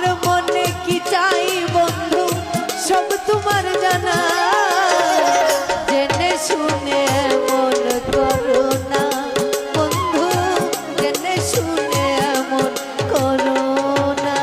আমার মনে কি চাই বন্ধু সব তোমার জানা, জেনে শুনে মন করো না বন্ধু, জেনে শুনে মন করো না।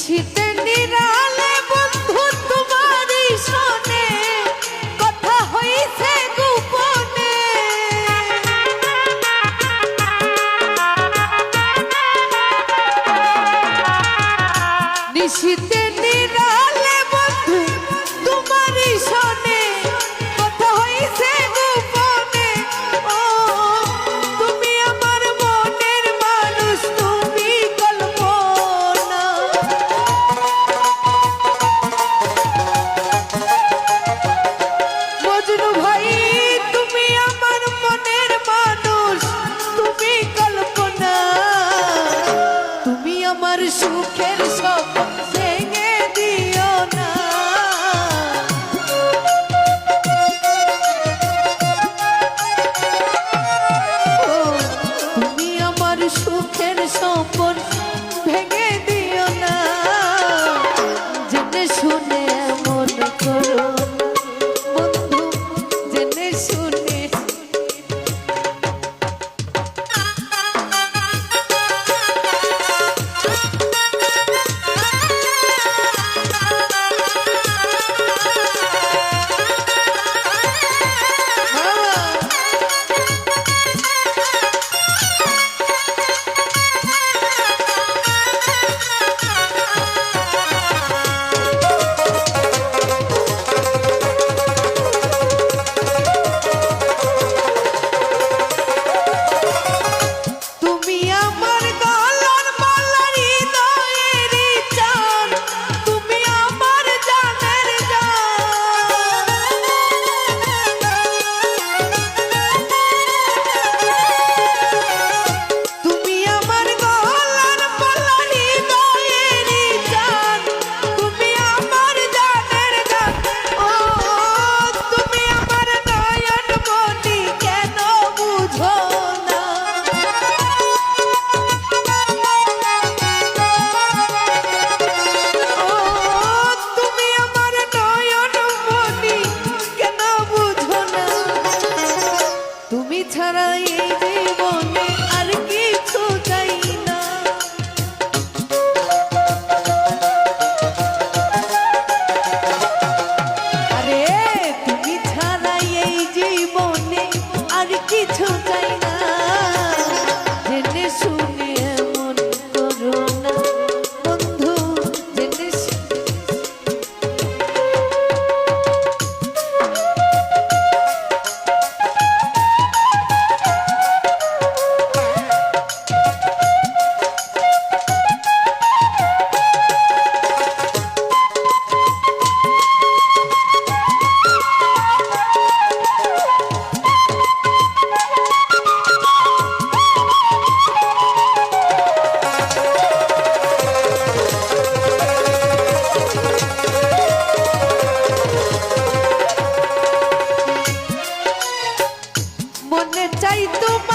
শীতে নিরালে বন্ধু তোমারই শোনে কথা হইছে গোপনে, নিশীতে নিরালে বন্ধু তোমারই শোনে কথা হইছে গোপনে। ও তুমি আমার মনের মানুষ, তুমি কল্পনা। মজনু ভাই তুমি আমার মনের মানুষ, তুমি কল্পনা। তুমি আমার সুখের স্বপ্ন ভেঙে দিও না। ও তুমি আমার সুখের স্বপ্ন ভেঙে দিও না, জেনে শুনে মন করো বন্ধু, জেনে শুনে। তুমি আমার গলার মালার হৃদয়ের চান, তুমি আমার জানের জান। তুমি আমার গলার মালার হৃদয়ের চান, তুমি আমার জানের জান। ও তুমি আমার নয়ন মনি, কেন বুঝো না? তুমি আমার নয়ন মনি, কেন বুঝো না? তুমি ছাড়া এই জীবনে আর কিছু চাই না। আরে তুমি ছাড়া এই জীবনে আর কিছু চাই না, জেনে শুনে মন করো না বন্ধু, জেনে মনে চাই তোমার